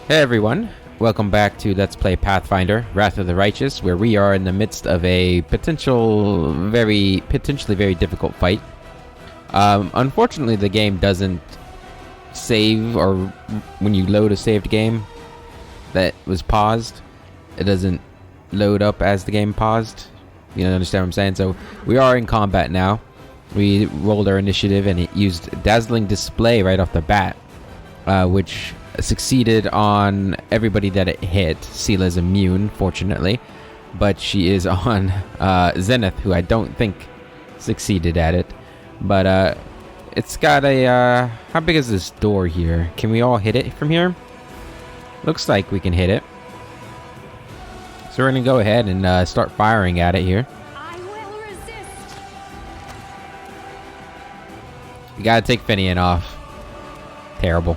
Hey everyone, welcome back to Let's Play Pathfinder, Wrath of the Righteous, where we are in the midst of a potentially very difficult fight. Unfortunately, the game doesn't save, or when you load a saved game that was paused, it doesn't load up as the game paused. You understand what I'm saying? So we are in combat now. We rolled our initiative and it used Dazzling Display right off the bat, which succeeded on everybody that it hit. Sela's immune, fortunately, but she is on Zenith, who I don't think succeeded at it. But it's got a how big is this door here? Can we all hit it from here? Looks like we can hit it. So we're gonna go ahead and start firing at it here. I will resist. You gotta take Finian off. Terrible.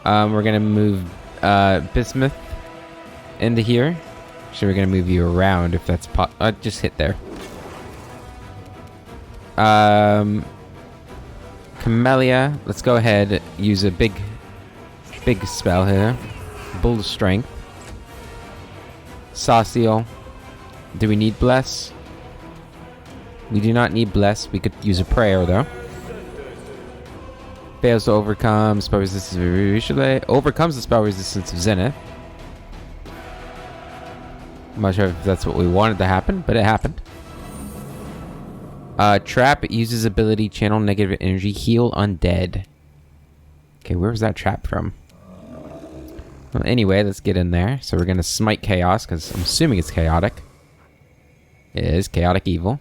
We're gonna move Bismuth into here. So we're gonna move you around if that's just hit there. Camellia, let's go ahead, use a big spell here. Bull of Strength. Sauciel. Do we need Bless? We do not need Bless. We could use a prayer though. Fails to overcome spell resistance of Richelieu. Overcomes the spell resistance of Zenith. I'm not sure if that's what we wanted to happen, but it happened. Trap, it uses ability channel negative energy, heal undead. Okay, where was that trap from? Well, anyway, let's get in there. So we're gonna smite chaos, because I'm assuming it's chaotic. It is chaotic evil.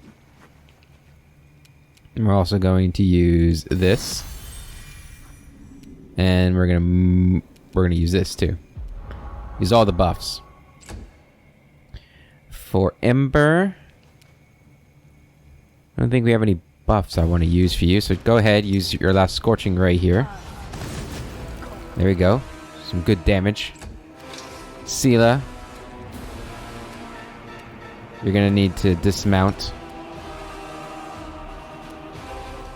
And we're also going to use this. And we're gonna use this too. Use all the buffs. For Ember, I don't think we have any buffs I want to use for you, so go ahead, use your last Scorching Ray here. There we go. Some good damage. Sela, you're gonna need to dismount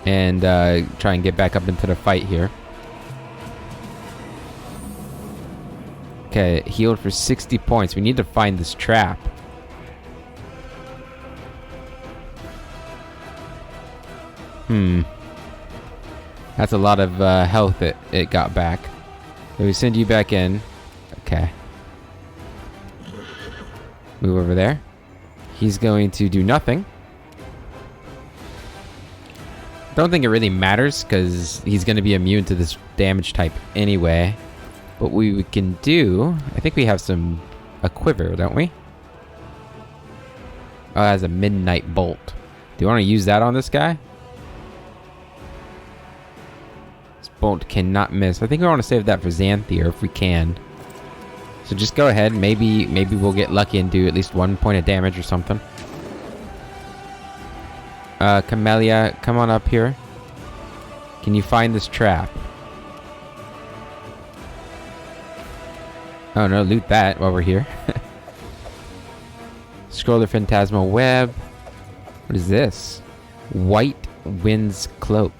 and try and get back up into the fight here. Okay, healed for 60 points. We need to find this trap. That's a lot of health it got back. So we send you back in. Okay. Move over there. He's going to do nothing. Don't think it really matters, because he's going to be immune to this damage type anyway. What we can do, I think we have a quiver, don't we? Oh, it has a midnight bolt. Do you want to use that on this guy? This bolt cannot miss. I think we want to save that for Xanthier if we can. So just go ahead. Maybe we'll get lucky and do at least 1 point of damage or something. Camellia, come on up here. Can you find this trap? Oh no, loot that while we're here. Scroller Phantasmal Web. What is this? White Wind's Cloak.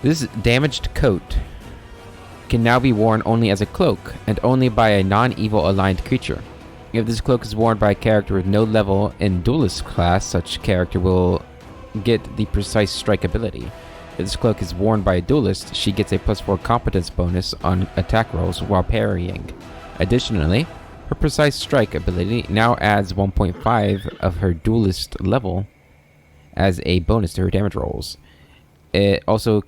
This damaged coat can now be worn only as a cloak, and only by a non-evil aligned creature. If this cloak is worn by a character with no level in Duelist class, such character will get the Precise Strike ability. If this cloak is worn by a duelist, she gets a +4 competence bonus on attack rolls while parrying. Additionally, her Precise Strike ability now adds 1.5 of her duelist level as a bonus to her damage rolls. It also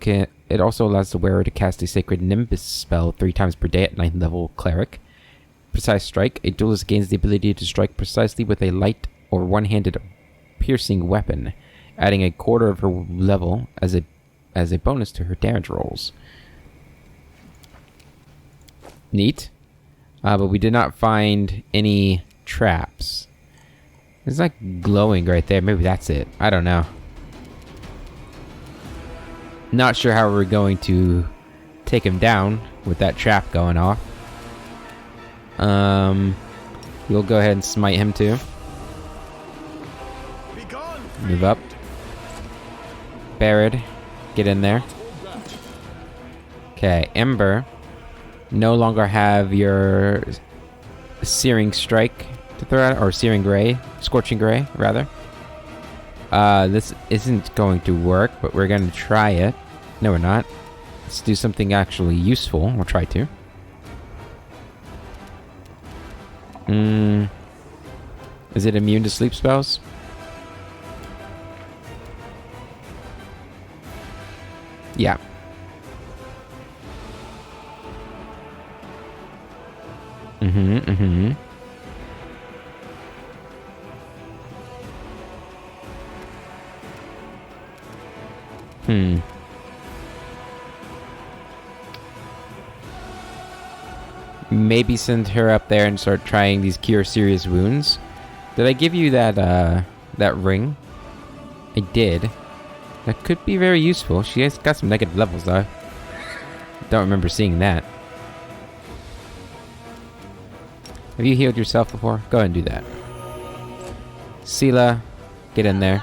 allows the wearer to cast a Sacred Nimbus spell 3 times per day at 9th level cleric. Precise Strike, a duelist gains the ability to strike precisely with a light or one-handed piercing weapon, adding a quarter of her level as a bonus to her damage rolls. Neat. But we did not find any traps. It's like glowing right there. Maybe that's it. I don't know. Not sure how we're going to take him down with that trap going off. We'll go ahead and smite him too. Move up. Barrett, get in there. Okay, Ember. No longer have your Searing Strike to throw out, or Searing Gray, Scorching Gray, rather. This isn't going to work, but we're going to try it. No, we're not. Let's do something actually useful. We'll try to. Is it immune to sleep spells? Yeah. Maybe send her up there and start trying these cure serious wounds. Did I give you that that ring? I did. That could be very useful. She has got some negative levels though. Don't remember seeing that. Have you healed yourself before? Go ahead and do that. Sela, get in there.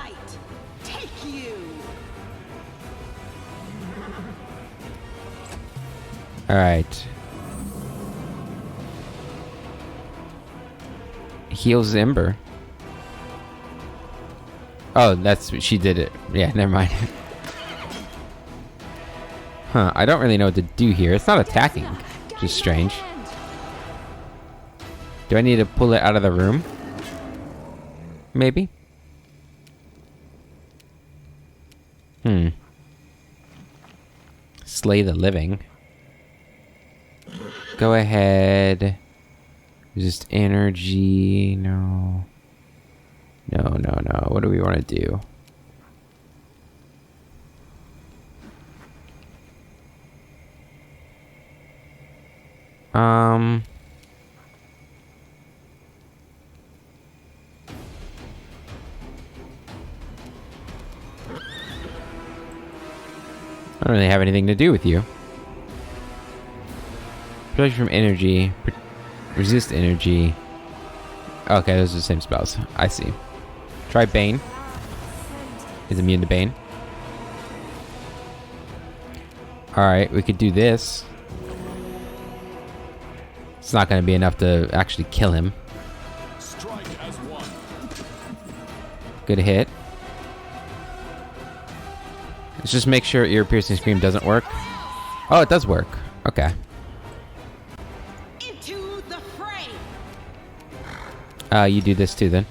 Alright. Heals Ember. Oh, that's... she did it. Yeah, never mind. Huh, I don't really know what to do here. It's not attacking, which is strange. Do I need to pull it out of the room? Maybe? Slay the living. Go ahead. Resist energy. No. No. What do we want to do? I don't really have anything to do with you. Protect from energy. Resist energy. Okay, those are the same spells. I see. Try Bane. Is immune to Bane. Alright, we could do this. It's not going to be enough to actually kill him. Good hit. Let's just make sure Ear Piercing Scream doesn't work. Oh, it does work. Okay. Into the fray. You do this too then.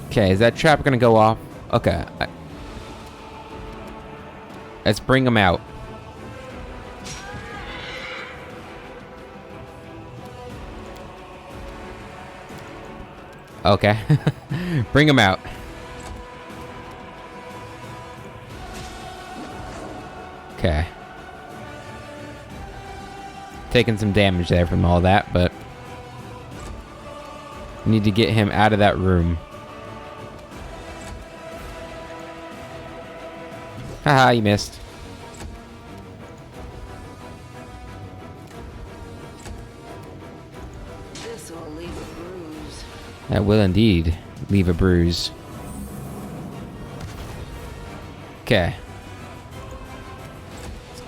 Okay, is that trap gonna go off? Okay. Let's bring him out. Okay. Bring him out. Okay. Taking some damage there from all that, but need to get him out of that room. Haha, you missed. This will leave a bruise. That will indeed leave a bruise. Okay.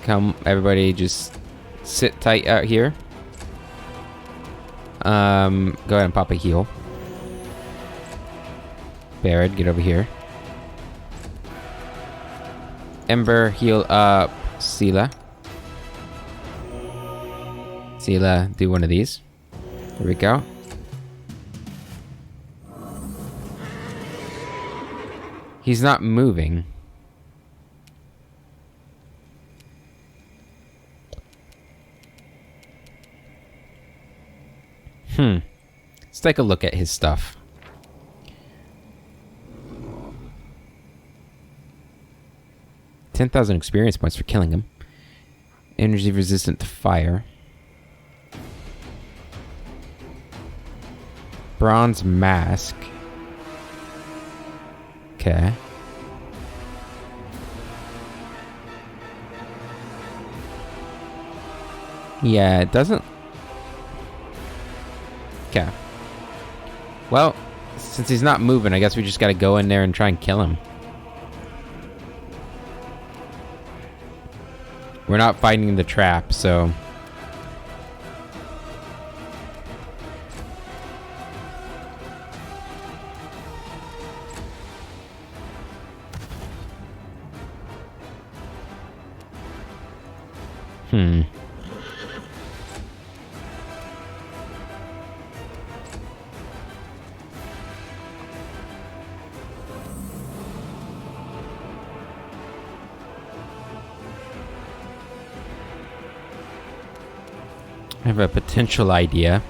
Come, everybody, just sit tight out here. Go ahead and pop a heal. Barrett, get over here. Ember, heal up Sela. Sela, do one of these. Here we go. He's not moving. Let's take a look at his stuff. $10,000 experience points for killing him. Energy resistant to fire. Bronze mask. Okay. Yeah, it doesn't... Okay. Well, since he's not moving, I guess we just gotta go in there and try and kill him. We're not finding the trap, so... I have a potential idea.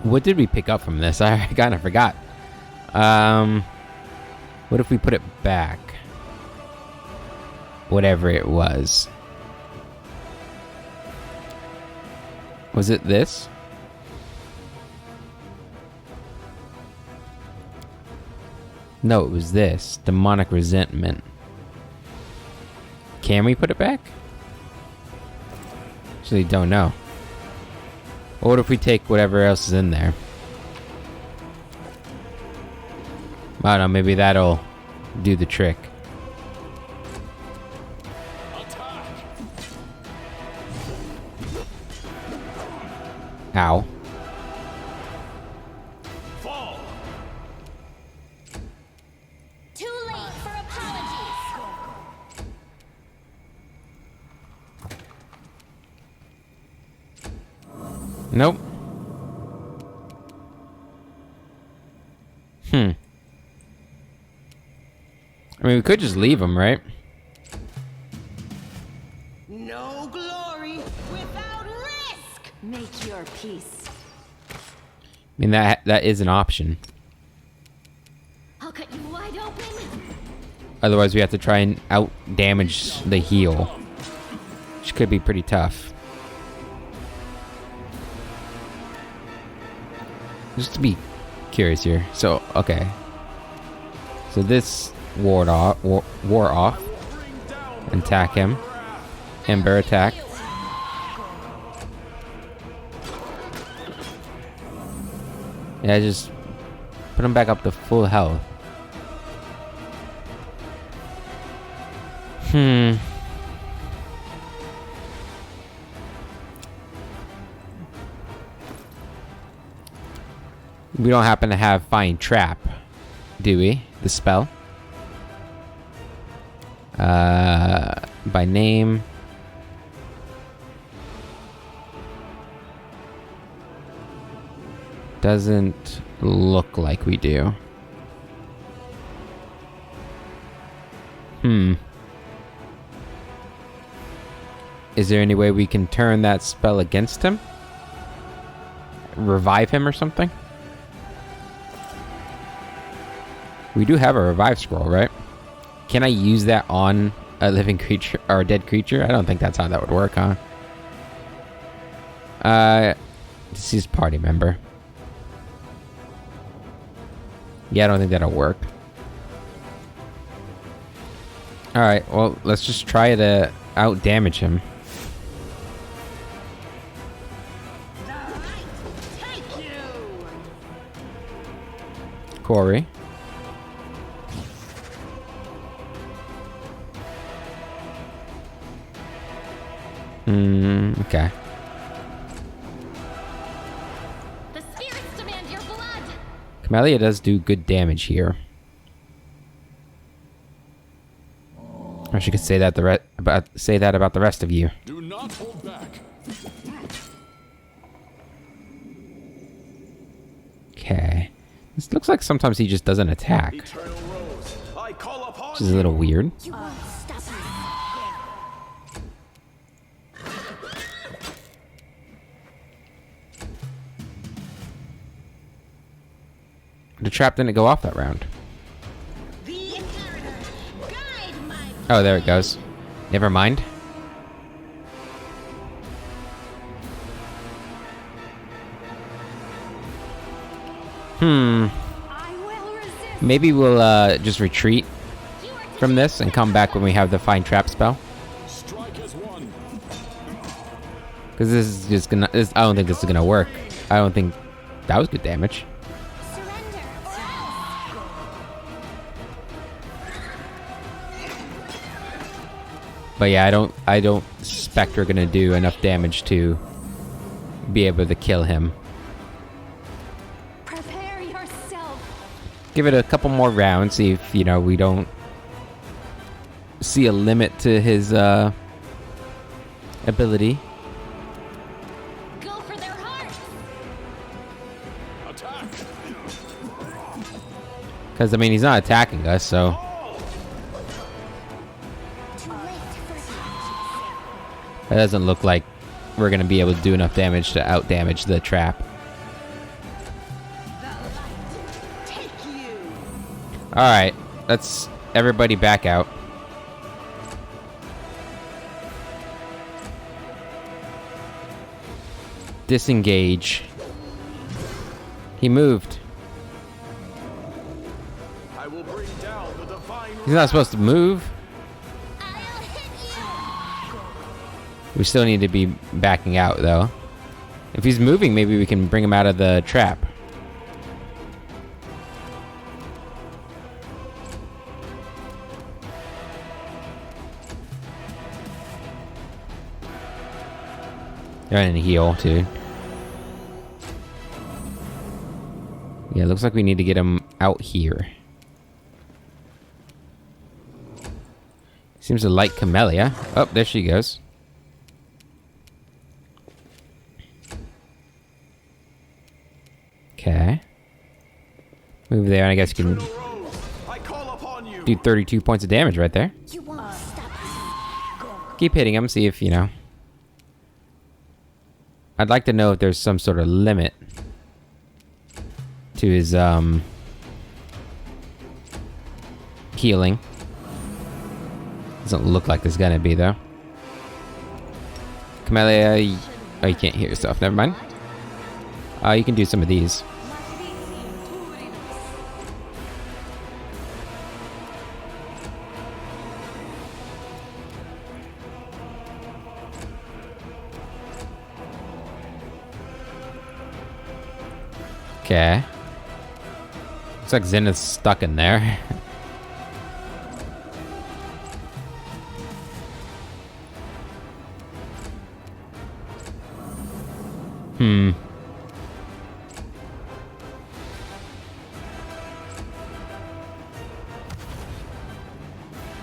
What did we pick up from this? I kind of forgot. What if we put it back? Whatever it was. Was it this? No, it was this. Demonic resentment. Can we put it back? Actually, don't know. Or what if we take whatever else is in there? I don't know, maybe that'll do the trick. Ow. Too late for apologies. Nope. I mean, we could just leave him, right? No glory without risk. Make your peace. I mean, that is an option. I'll cut you wide open. Otherwise, we have to try and out-damage the heal. Which could be pretty tough. Just to be curious here. So, okay. So this wore off. Attack him. Ember attack. Yeah, just put him back up to full health. We don't happen to have Find Trap, do we? The spell? By name. Doesn't look like we do. Is there any way we can turn that spell against him? Revive him or something? We do have a revive scroll, right? Can I use that on a living creature or a dead creature? I don't think that's how that would work, huh? Deceased party member. Yeah, I don't think that'll work. Alright, well, let's just try to out-damage him. Take you. Corey. Okay. The spirits demand your blood. Camellia does do good damage here. I should say that about the rest of you. Do not hold back. Okay. This looks like sometimes he just doesn't attack, Eternal Rose, I call upon which is a little weird. You won't stop us. The trap didn't go off that round. The inheritor. Guide my. Oh, there it goes. Never mind. I will resist. Maybe we'll just retreat from this and come back when we have the Find Trap spell. strike as one. Because this is just gonna... I don't think this is gonna work. I don't think... That was good damage. Surrender. But yeah, I don't suspect we're gonna do enough damage to be able to kill him. Prepare yourself. Give it a couple more rounds, see if, you know, we don't see a limit to his ability. Go for their hearts. Attack! Because, I mean, he's not attacking us, so... Too late for It doesn't look like we're going to be able to do enough damage to out-damage the trap. The light take you. Alright, let's everybody back out. Disengage. He moved. I will bring down the divine. He's not supposed to move. I'll hit you. We still need to be backing out, though. If he's moving, maybe we can bring him out of the trap. They're in heal, too. Yeah, looks like we need to get him out here. Seems to like Camellia. Oh, there she goes. Okay. Move there, and I guess you can Rose, I call upon you. do 32 points of damage right there. You won't stop us. Keep hitting him, see if, you know. I'd like to know if there's some sort of limit to his, healing. Doesn't look like there's gonna be, though. Camellia, oh, you can't heal yourself. Never mind. You can do some of these. Okay. Looks like Zenith's stuck in there.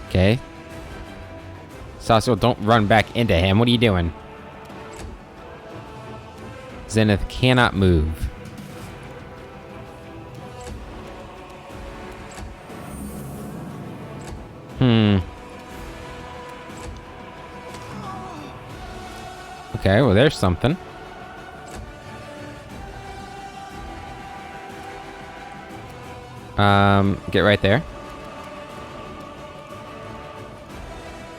Okay. Sasio, don't run back into him. What are you doing? Zenith cannot move. Okay, well, there's something. Get right there.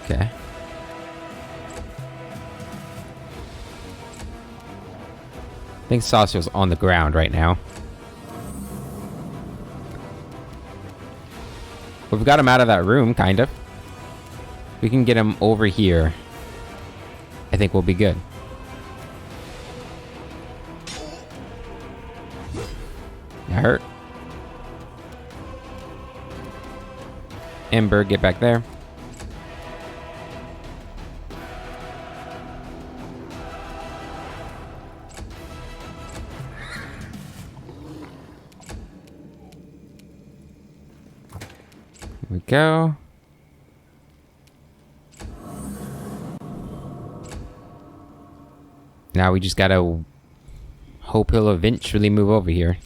Okay. I think Sasio's on the ground right now. We've got him out of that room, kind of. We can get him over here. I think we'll be good. That hurt. Ember, get back there. Here we go. Now we just gotta hope he'll eventually move over here.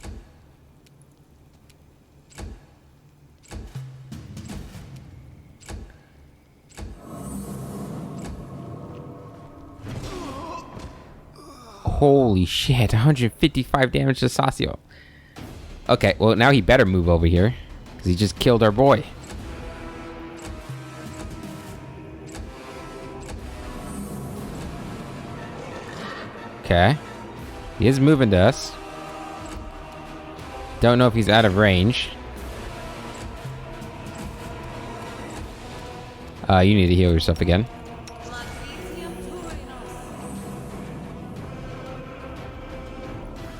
Holy shit, 155 damage to Sasio. Okay, well now he better move over here, because he just killed our boy. Okay. He is moving to us. Don't know if he's out of range. You need to heal yourself again.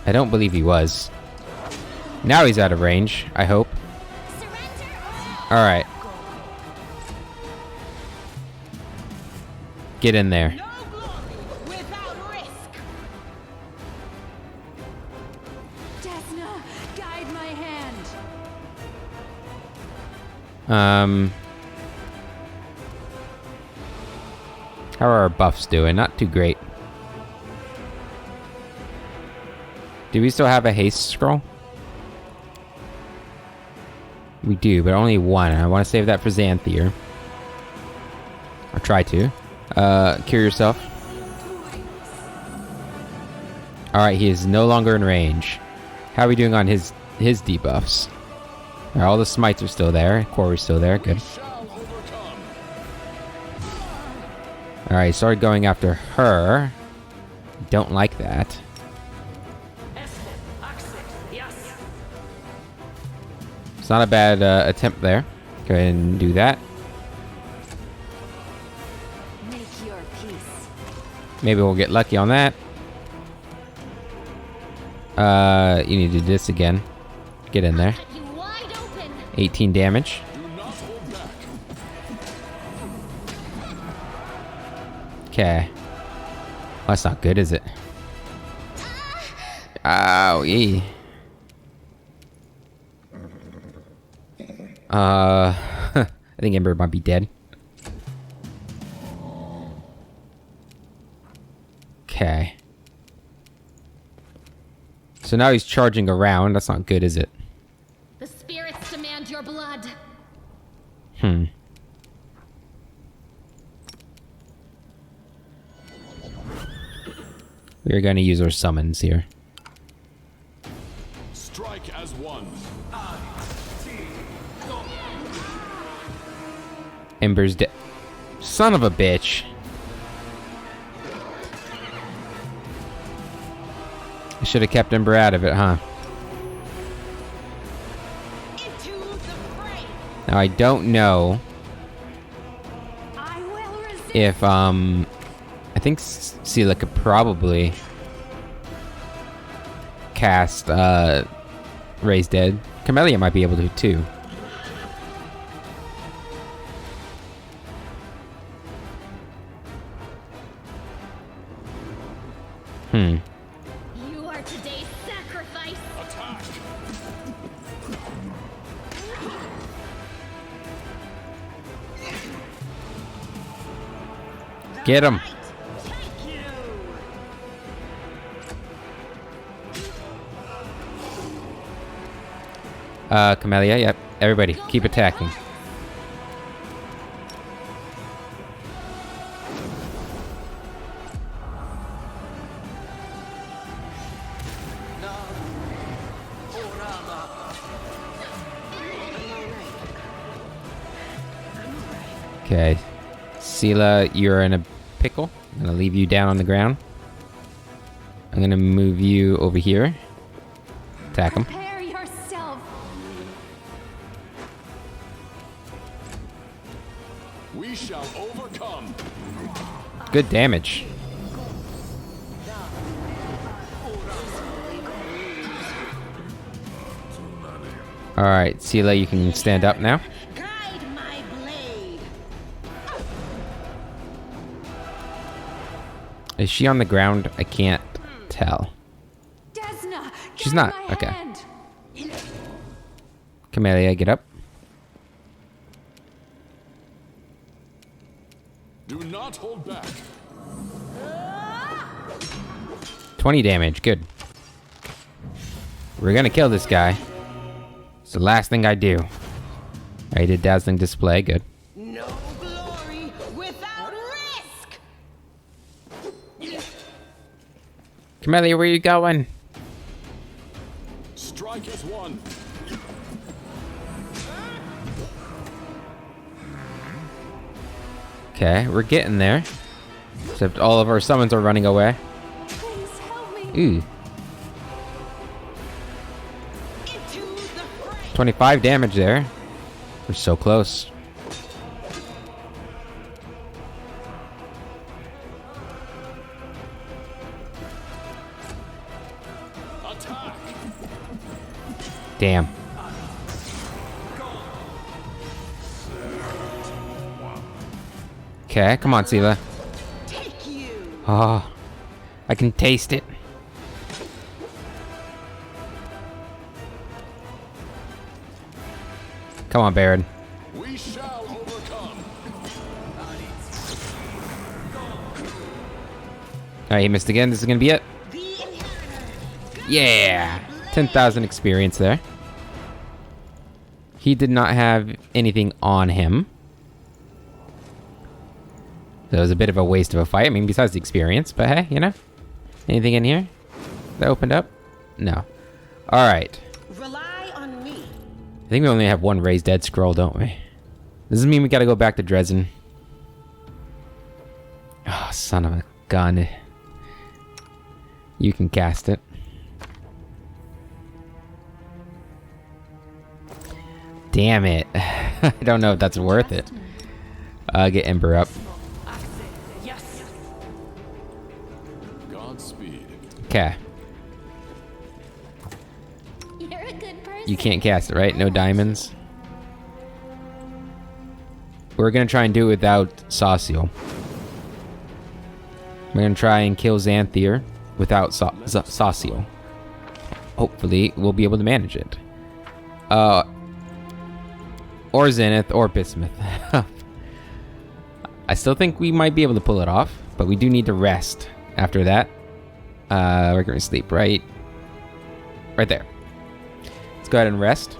I don't believe he was. Now he's out of range, I hope. Surrender. Alright. Get in there. No glory without risk. Desna, guide my hand. How are our buffs doing? Not too great. Do we still have a haste scroll? We do, but only one. I want to save that for Xanthier. Or try to. Cure yourself. Alright, he is no longer in range. How are we doing on his debuffs? Alright, all the smites are still there. Quarry's still there. Good. Alright, started going after her. Don't like that. It's not a bad attempt there. Go ahead and do that. Make your peace. Maybe we'll get lucky on that. You need to do this again. Get in there. Cut you wide open. 18 damage. Okay. Well, that's not good, is it? Owie. I think Ember might be dead. Okay. So now he's charging around. That's not good, is it? The spirits demand your blood. We're going to use our summons here. Strike as one. Ember's dead. Son of a bitch. I should have kept Ember out of it, huh? Into the fray. Now I don't know I will resist. if I think Sela could probably cast Raise Dead. Camellia might be able to too. You are today's sacrifice. Attack. Get him. Take you. Camellia, yep. Everybody, keep attacking. Okay. Sela, you're in a pickle. I'm gonna leave you down on the ground. I'm gonna move you over here. Attack him. Prepare yourself. We shall overcome. Good damage. Alright, Sela, you can stand up now. Guide my blade. Is she on the ground? I can't tell. Desna, She's guide not, my okay. hand. Camellia, get up. Do not hold back. 20 damage, good. We're gonna kill this guy. It's the last thing I do. I did Dazzling Display, good. No glory without risk. Camellia, where you going? Strike as one. Okay, we're getting there. Except all of our summons are running away. Please help me. Ooh, Into the fray. 25 damage there. We're so close. Attack. Damn. Okay, come on, Sela. Oh, I can taste it. Come on, Baron. We shall overcome. Alright, he missed again. This is gonna be it. Yeah! 10,000 experience there. He did not have anything on him. So it was a bit of a waste of a fight. I mean, besides the experience. But hey, you know. Anything in here that opened up? No. Alright. Rely on me. I think we only have one raised dead scroll, don't we? Does this mean we gotta go back to Dresden? Oh, son of a gun. You can cast it. Damn it. I don't know if that's worth it. Get Ember up. Godspeed. Okay. You're a good person. You can't cast it, right? No diamonds. We're gonna try and do it without Sauciel. We're gonna try and kill Xanthier without Sauciel. Hopefully, we'll be able to manage it. Or Zenith, or Bismuth. I still think we might be able to pull it off, but we do need to rest after that. We're gonna sleep right there. Let's go ahead and rest.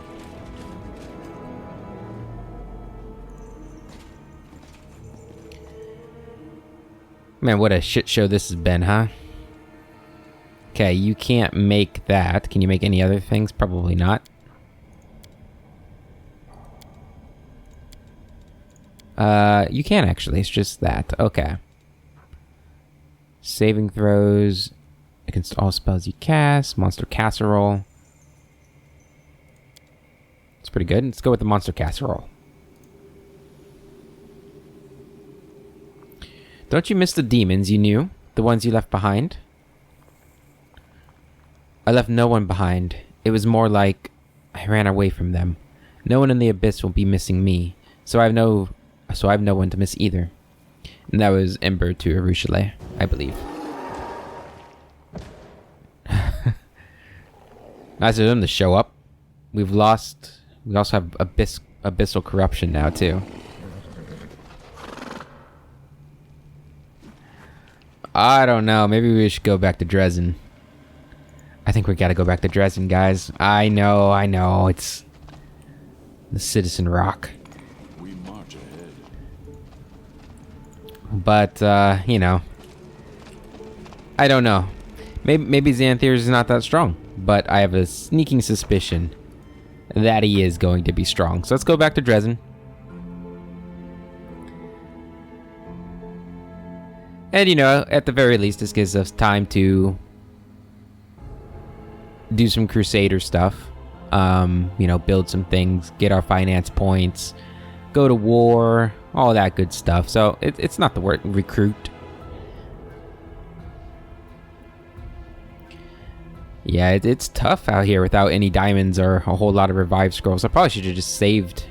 Man, what a shit show this has been, huh? Okay, you can't make that. Can you make any other things? Probably not. You can actually. It's just that. Okay. Saving throws against all spells you cast. Monster casserole. It's pretty good. Let's go with the monster casserole. Don't you miss the demons you knew? The ones you left behind? I left no one behind. It was more like I ran away from them. No one in the abyss will be missing me. So I have no one to miss either. And that was Ember to Arushale, I believe. Nice of them to show up. We also have abyssal corruption now too. I don't know. Maybe we should go back to Dresden. I think we gotta go back to Dresden, guys. I know. It's the Citizen Rock. We march ahead. But, you know. I don't know. Maybe Xanthier is not that strong. But I have a sneaking suspicion that he is going to be strong. So let's go back to Dresden. And, you know, at the very least, this gives us time to do some Crusader stuff. You know, build some things, get our finance points, go to war, all that good stuff. So it's not the word recruit. Yeah, it's tough out here without any diamonds or a whole lot of revive scrolls. I probably should have just saved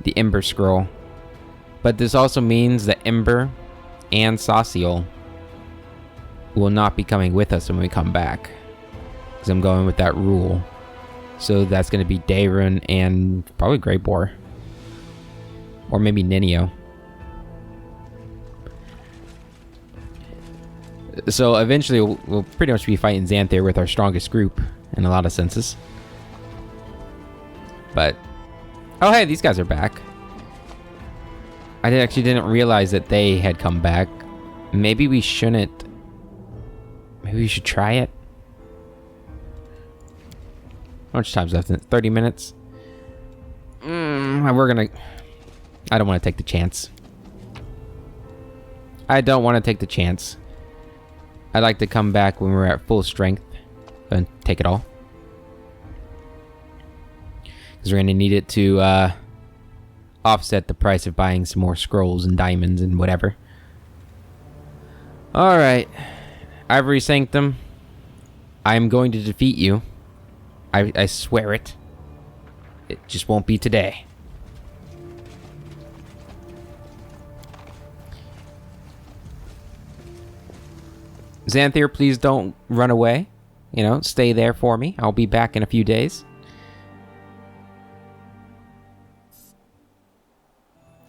the Ember scroll. But this also means that Ember and Sauciel will not be coming with us when we come back. Because I'm going with that rule. So that's going to be Daerun and probably Greybore. Or maybe Ninio. So eventually we'll pretty much be fighting Xanthier with our strongest group in a lot of senses. But oh hey, these guys are back. I actually didn't realize that they had come back. Maybe we shouldn't. Maybe we should try it. How much time's left? 30 minutes. We're gonna. I don't want to take the chance. I don't want to take the chance. I'd like to come back when we're at full strength and take it all. Because we're going to need it to offset the price of buying some more scrolls and diamonds and whatever. Alright. Ivory Sanctum. I'm going to defeat you. I swear it. It just won't be today. Xanthier, please don't run away. You know, stay there for me. I'll be back in a few days.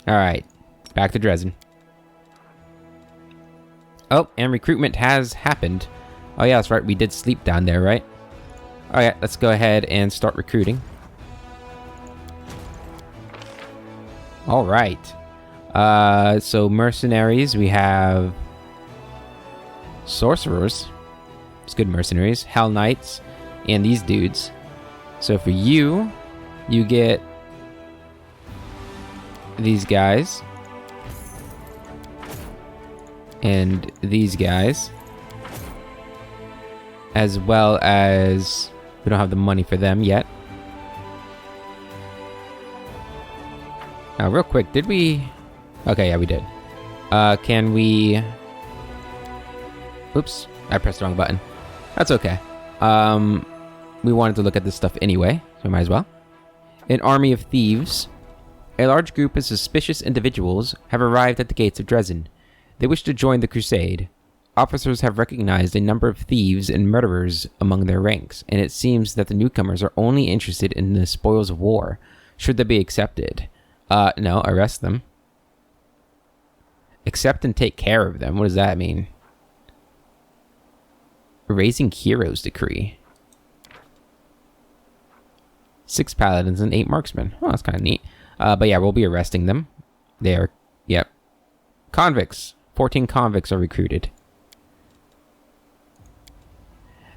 Alright, back to Dresden. Oh, and recruitment has happened. Oh yeah, that's right, we did sleep down there, right? Alright, let's go ahead and start recruiting. Alright. So mercenaries, we have sorcerers. It's good mercenaries. Hell Knights, and these dudes. So for you, you get these guys. And these guys. As well as... we don't have the money for them yet. Now, real quick, did we... okay, yeah, we did. Can we... oops, I pressed the wrong button. That's okay. We wanted to look at this stuff anyway, so we might as well. An army of thieves. A large group of suspicious individuals have arrived at the gates of Dresden. They wish to join the crusade. Officers have recognized a number of thieves and murderers among their ranks, and it seems that the newcomers are only interested in the spoils of war. Should they be accepted? No, arrest them. Accept and take care of them. What does that mean? Raising Heroes Decree. 6 paladins and 8 marksmen. Oh, that's kind of neat. But yeah, we'll be arresting them. They are, yep. Convicts. 14 convicts are recruited.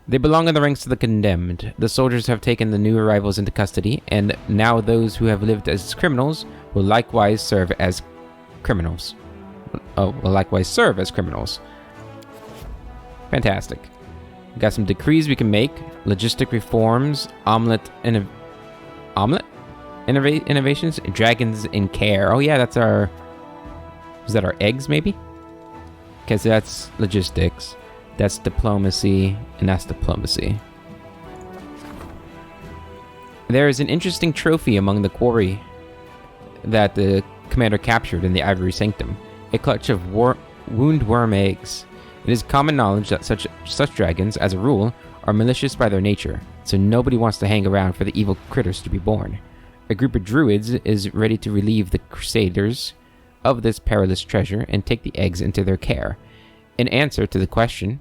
They belong in the ranks of the condemned. The soldiers have taken the new arrivals into custody, and now those who have lived as criminals will likewise serve as criminals. Oh, will likewise serve as criminals. Fantastic. We got some decrees we can make. Logistic reforms. Innovations. Dragons in care. Oh yeah, that's our... is that our eggs, maybe? Okay, so that's logistics. That's diplomacy, and that's diplomacy. There is an interesting trophy among the quarry that the commander captured in the Ivory Sanctum. A clutch of woundworm eggs. It is common knowledge that such dragons, as a rule, are malicious by their nature, so nobody wants to hang around for the evil critters to be born. A group of druids is ready to relieve the crusaders of this perilous treasure and take the eggs into their care. In answer to the question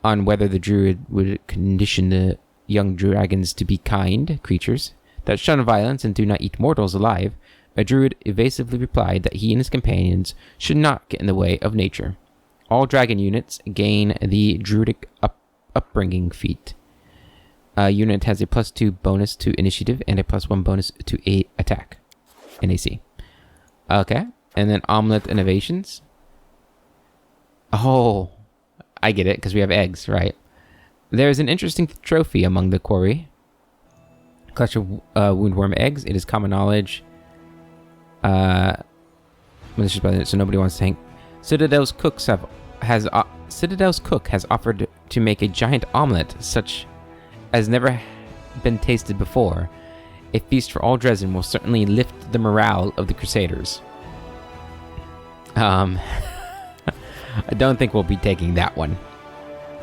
on whether the druid would condition the young dragons to be kind creatures that shun violence and do not eat mortals alive, a druid evasively replied that he and his companions should not get in the way of nature. All dragon units gain the druidic upbringing feat. A unit has a +2 bonus to initiative and a +1 bonus to attack. NAC. Okay. And then omelet innovations. Oh, I get it, because we have eggs, right? There is an interesting trophy among the quarry. Clutch of woundworm eggs. It is common knowledge. Malicious by so nobody wants to hang. Citadel's cook has offered to make a giant omelet such as never been tasted before. A feast for all Dresden will certainly lift the morale of the Crusaders. I don't think we'll be taking that one.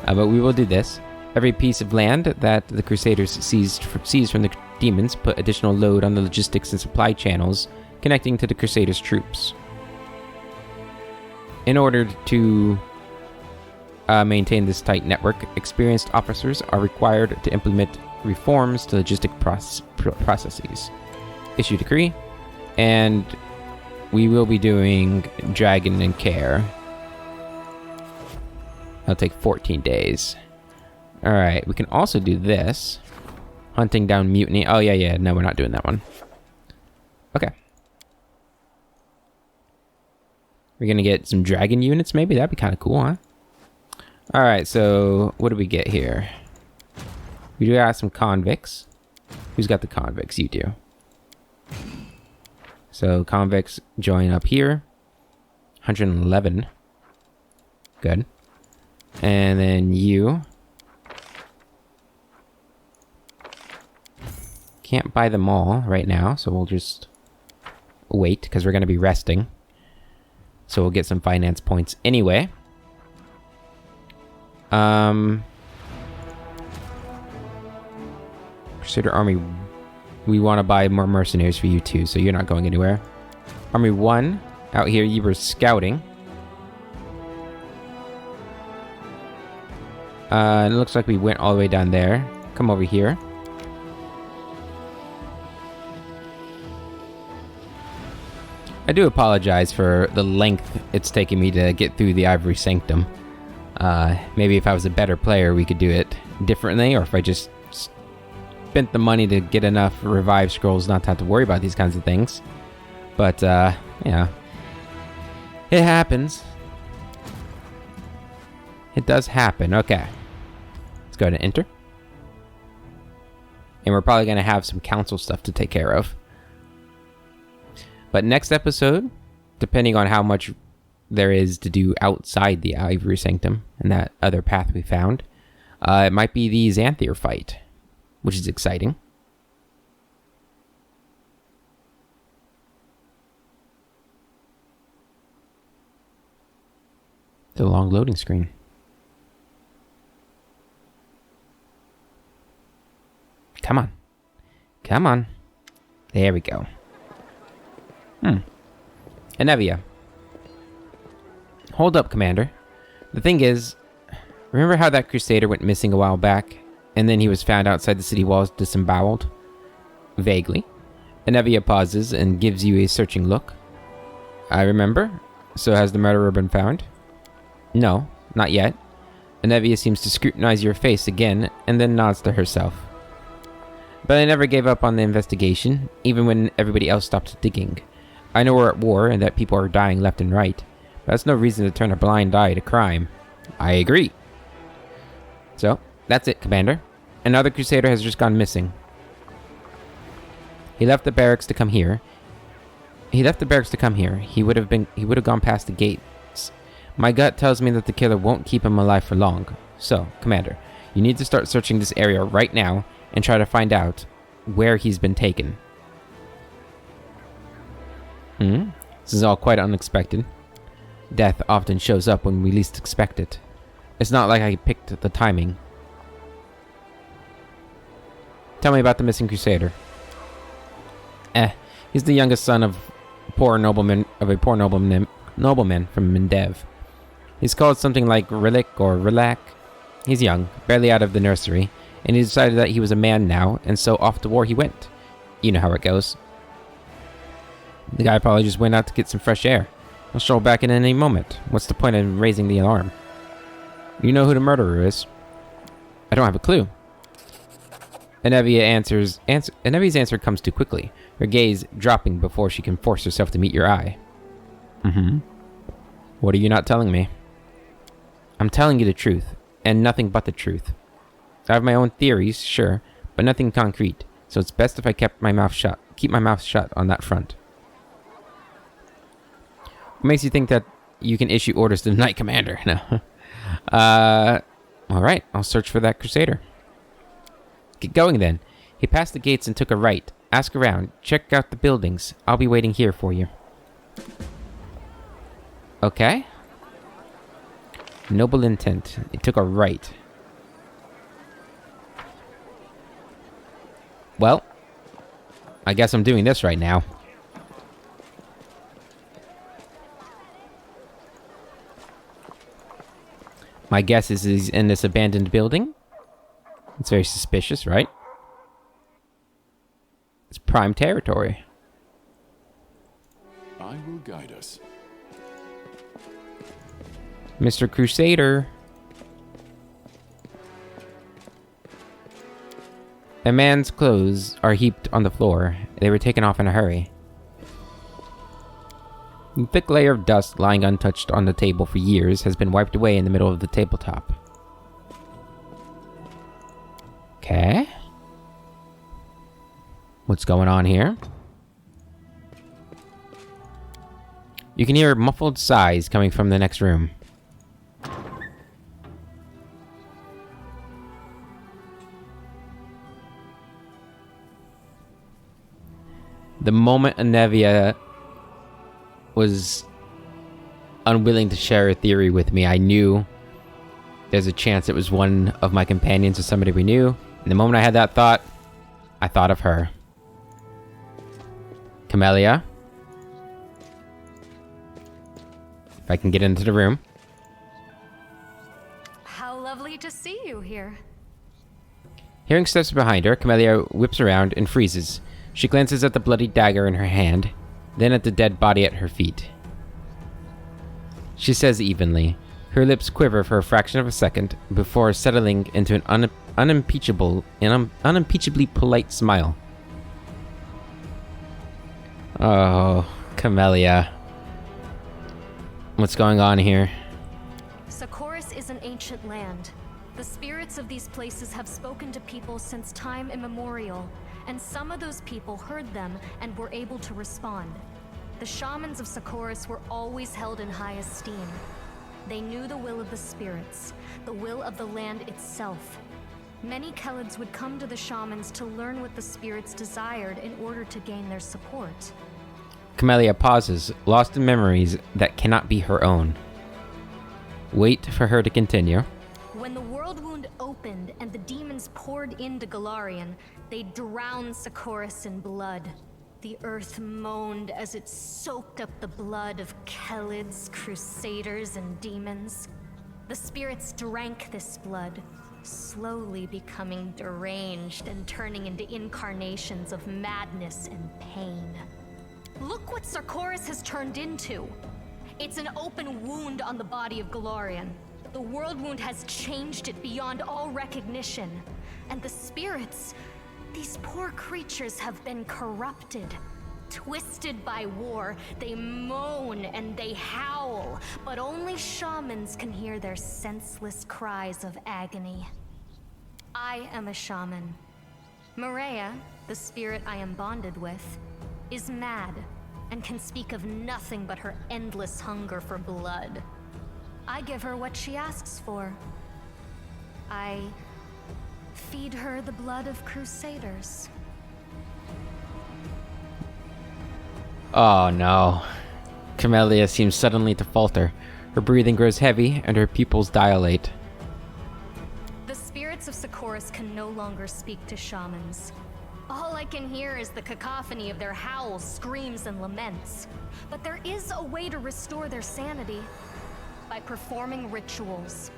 But we will do this. Every piece of land that the Crusaders seized from the demons put additional load on the logistics and supply channels connecting to the Crusaders' troops. In order to maintain this tight network, experienced officers are required to implement reforms to logistic processes. Issue decree, and we will be doing Dragon and Care. That'll take 14 days. Alright, we can also do this. Hunting down mutiny. Oh, yeah. No, we're not doing that one. Okay. We're gonna get some dragon units, maybe? That'd be kind of cool, huh? Alright, so what do we get here? We do have some convicts. Who's got the convicts? You do. So convicts join up here. 111. Good. And then you. Can't buy them all right now, so we'll just wait, because we're going to be resting. So we'll get some finance points anyway. Crusader Army. We want to buy more mercenaries for you too, so you're not going anywhere. Army 1, out here you were scouting. It looks like we went all the way down there. Come over here. I do apologize for the length it's taking me to get through the Ivory Sanctum. Maybe if I was a better player, we could do it differently, or if I just spent the money to get enough revive scrolls not to have to worry about these kinds of things. But, yeah. It happens. It does happen. Okay. Let's go to enter. And we're probably going to have some council stuff to take care of. But next episode, depending on how much there is to do outside the Ivory Sanctum and that other path we found, it might be the Xanthier fight, which is exciting. The long loading screen. Come on. Come on. There we go. Anevia. Hold up, Commander. The thing is, remember how that Crusader went missing a while back, and then he was found outside the city walls disemboweled? Vaguely. Anevia pauses and gives you a searching look. I remember. So has the murderer been found? No, not yet. Anevia seems to scrutinize your face again, and then nods to herself. But I never gave up on the investigation, even when everybody else stopped digging. I know we're at war and that people are dying left and right, but that's no reason to turn a blind eye to crime. I agree. So, that's it, Commander. Another Crusader has just gone missing. He left the barracks to come here. He would have gone past the gates. My gut tells me that the killer won't keep him alive for long. So, Commander, you need to start searching this area right now and try to find out where he's been taken. This is all quite unexpected. Death often shows up when we least expect it. It's not like I picked the timing. Tell me about the missing Crusader. He's the youngest son of a poor nobleman from Mendev. He's called something like Relic or Relac. He's young, barely out of the nursery, and he decided that he was a man now, and so off to war he went. You know how it goes. The guy probably just went out to get some fresh air. I'll stroll back in any moment. What's the point in raising the alarm? You know who the murderer is? I don't have a clue. Anevia's answer comes too quickly, her gaze dropping before she can force herself to meet your eye. What are you not telling me? I'm telling you the truth, and nothing but the truth. I have my own theories, sure, but nothing concrete, so it's best if I keep my mouth shut on that front. What makes you think that you can issue orders to the Knight Commander? No. Alright, I'll search for that Crusader. Get going then. He passed the gates and took a right. Ask around. Check out the buildings. I'll be waiting here for you. Okay. Noble intent. He took a right. Well, I guess I'm doing this right now. My guess is he's in this abandoned building. It's very suspicious, right? It's prime territory. I will guide us. Mr. Crusader. A man's clothes are heaped on the floor. They were taken off in a hurry. The thick layer of dust lying untouched on the table for years has been wiped away in the middle of the tabletop. Okay. What's going on here? You can hear muffled sighs coming from the next room. The moment Anevia was unwilling to share a theory with me, I knew There's a chance it was one of my companions or somebody we knew. And the moment I had that thought, I thought of her. Camellia? If I can get into the room. How lovely to see you here. Hearing steps behind her, Camellia whips around and freezes. She glances at the bloody dagger in her hand, then at the dead body at her feet. She says evenly. Her lips quiver for a fraction of a second before settling into an unimpeachably polite smile. Oh, Camellia. What's going on here? Socorus is an ancient land. The spirits of these places have spoken to people since time immemorial, and some of those people heard them and were able to respond. The shamans of Socorus were always held in high esteem. They knew the will of the spirits, the will of the land itself. Many Kelids would come to the shamans to learn what the spirits desired in order to gain their support. Camellia pauses, lost in memories that cannot be her own. Wait for her to continue. When the world wound opened and the demons poured into Golarion, they drowned Socorus in blood. The earth moaned as it soaked up the blood of Kelids, crusaders, and demons. The spirits drank this blood, slowly becoming deranged and turning into incarnations of madness and pain. Look what Socorus has turned into. It's an open wound on the body of Golarion. The world wound has changed it beyond all recognition. And the spirits, these poor creatures have been corrupted. Twisted by war, they moan and they howl, but only shamans can hear their senseless cries of agony. I am a shaman. Maria, the spirit I am bonded with, is mad and can speak of nothing but her endless hunger for blood. I give her what she asks for. I feed her the blood of crusaders. Oh no. Camellia seems suddenly to falter. Her breathing grows heavy and her pupils dilate. The spirits of Socorus can no longer speak to shamans. All I can hear is the cacophony of their howls, screams, and laments. But there is a way to restore their sanity. By performing rituals.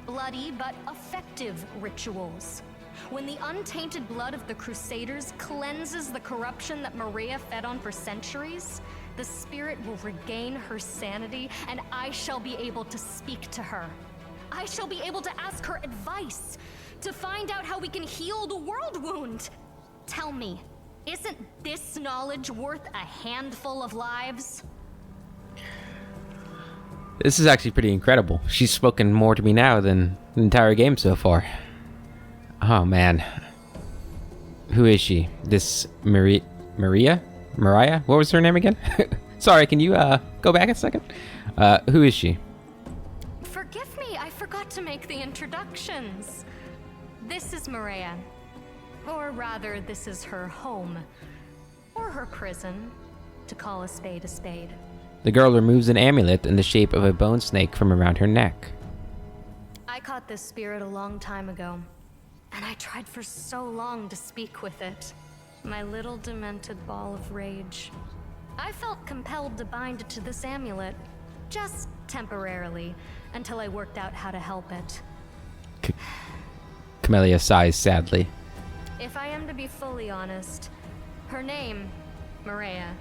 Bloody but effective rituals. When the untainted blood of the Crusaders cleanses the corruption that Maria fed on for centuries, the spirit will regain her sanity, and I shall be able to speak to her. I shall be able to ask her advice, to find out how we can heal the world wound. Tell me, isn't this knowledge worth a handful of lives? This is actually pretty incredible. She's spoken more to me now than the entire game so far. Oh man. Who is she? This Maria? Mariah? What was her name again? Sorry, can you go back a second? Who is she? Forgive me, I forgot to make the introductions. This is Maria. Or rather, this is her home. Or her prison, to call a spade a spade. The girl removes an amulet in the shape of a bone snake from around her neck. I caught this spirit a long time ago, and I tried for so long to speak with it. My little demented ball of rage. I felt compelled to bind it to this amulet, just temporarily, until I worked out how to help it. Camellia sighs sadly. If I am to be fully honest, her name, Maria,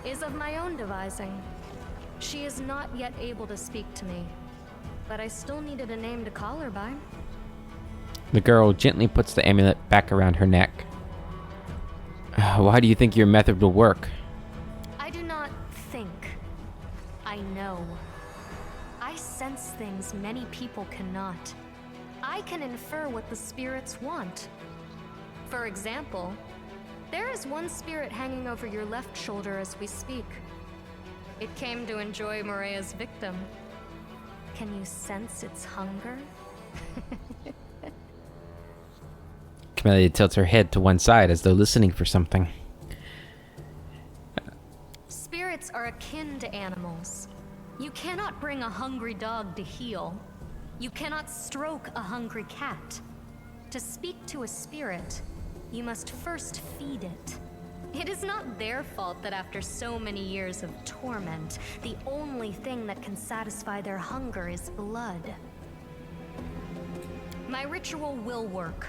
is of my own devising. She is not yet able to speak to me, but I still needed a name to call her by. The girl gently puts the amulet back around her neck. Why do you think your method will work? I do not think. I know. I sense things many people cannot. I can infer what the spirits want. For example, there is one spirit hanging over your left shoulder as we speak. It came to enjoy Maria's victim. Can you sense its hunger? Camellia tilts her head to one side as though listening for something. Spirits are akin to animals. You cannot bring a hungry dog to heal. You cannot stroke a hungry cat. To speak to a spirit, you must first feed it. It is not their fault that after so many years of torment, the only thing that can satisfy their hunger is blood. My ritual will work.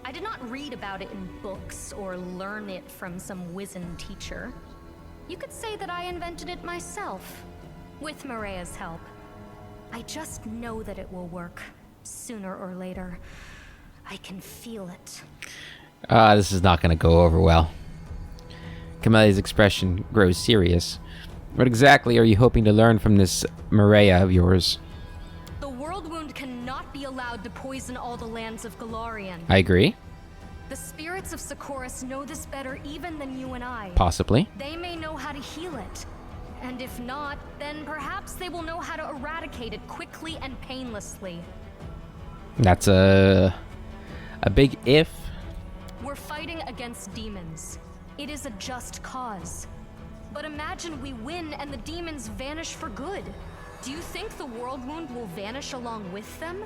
I did not read about it in books or learn it from some wizened teacher. You could say that I invented it myself, with Maria's help. I just know that it will work, sooner or later. I can feel it. This is not going to go over well. Camellia's expression grows serious. What exactly are you hoping to learn from this Maria of yours? The world wound cannot be allowed to poison all the lands of Galarian. I agree. The spirits of Socorus know this better even than you and I. Possibly. They may know how to heal it. And if not, then perhaps they will know how to eradicate it quickly and painlessly. That's a big if. We're fighting against demons. It is a just cause. But imagine we win and the demons vanish for good. Do you think the world wound will vanish along with them?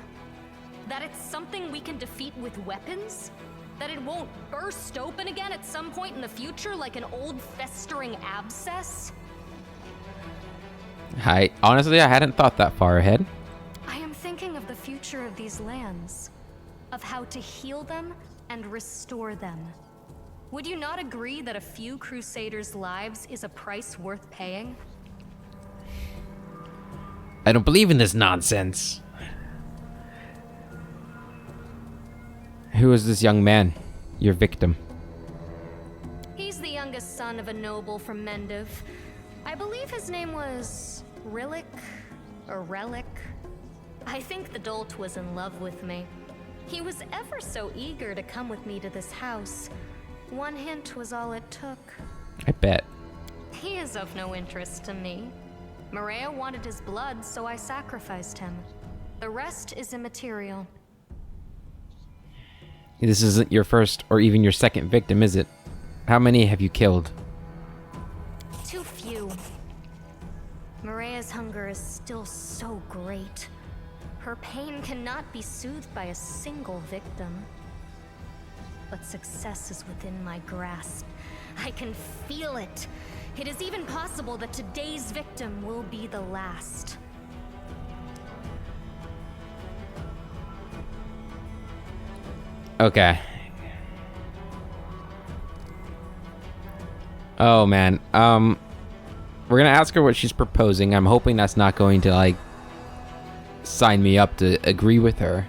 That it's something we can defeat with weapons? That it won't burst open again at some point in the future like an old festering abscess? Honestly, I hadn't thought that far ahead. I am thinking of the future of these lands, of how to heal them and restore them. Would you not agree that a few crusaders' lives is a price worth paying? I don't believe in this nonsense. Who is this young man? Your victim. He's the youngest son of a noble from Mendiv. I believe his name was Relic or Relic. I think the dolt was in love with me. He was ever so eager to come with me to this house. One hint was all it took. I bet. He is of no interest to me. Maria wanted his blood, so I sacrificed him. The rest is immaterial. This isn't your first or even your second victim, is it? How many have you killed? Too few. Maria's hunger is still so great. Her pain cannot be soothed by a single victim. But success is within my grasp. I can feel it. It is even possible that today's victim will be the last. Okay. Oh man. We're gonna ask her what she's proposing. I'm hoping that's not going to like sign me up to agree with her.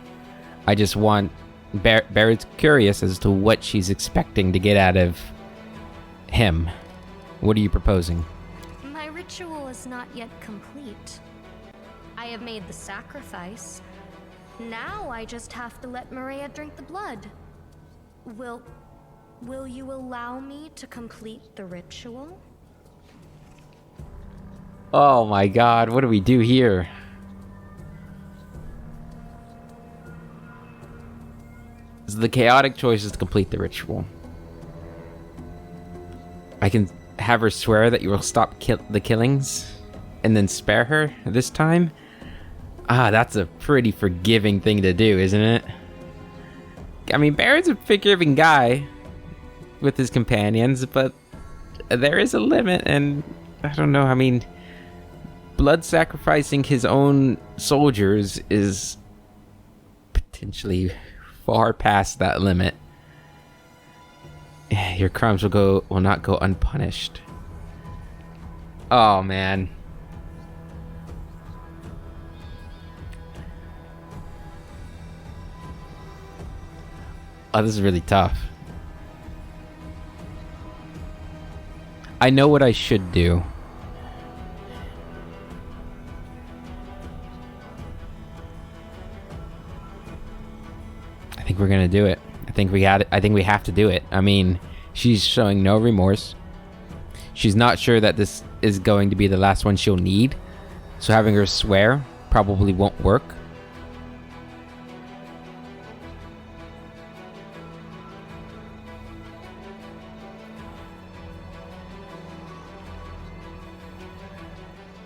I just want Barrett's curious as to what she's expecting to get out of him. What are you proposing? My ritual is not yet complete. I have made the sacrifice. Now I just have to let Maria drink the blood. Will you allow me to complete the ritual? Oh my god, what do we do here? The chaotic choice is to complete the ritual. I can have her swear that you will stop the killings and then spare her this time. That's a pretty forgiving thing to do, isn't it? I mean, Barrett's a forgiving guy with his companions, but there is a limit, and I don't know, I mean, blood sacrificing his own soldiers is potentially far past that limit. Your crimes will not go unpunished. Oh man. Oh, this is really tough. I know what I should do. I think we're gonna do it. I think we have to do it. I mean, she's showing no remorse. She's not sure that this is going to be the last one she'll need, so having her swear probably won't work.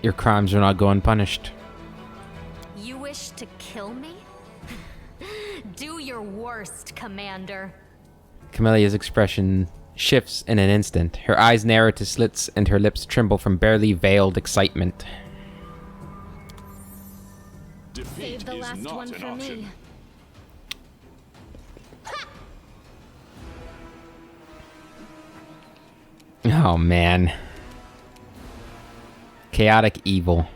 Your crimes will not go unpunished. You wish to to kill me? Do your worst, Commander. Camelia's expression shifts in an instant. Her eyes narrow to slits and her lips tremble from barely veiled excitement. Defeat Save the is last not one an for option. me. Oh, man. Chaotic evil.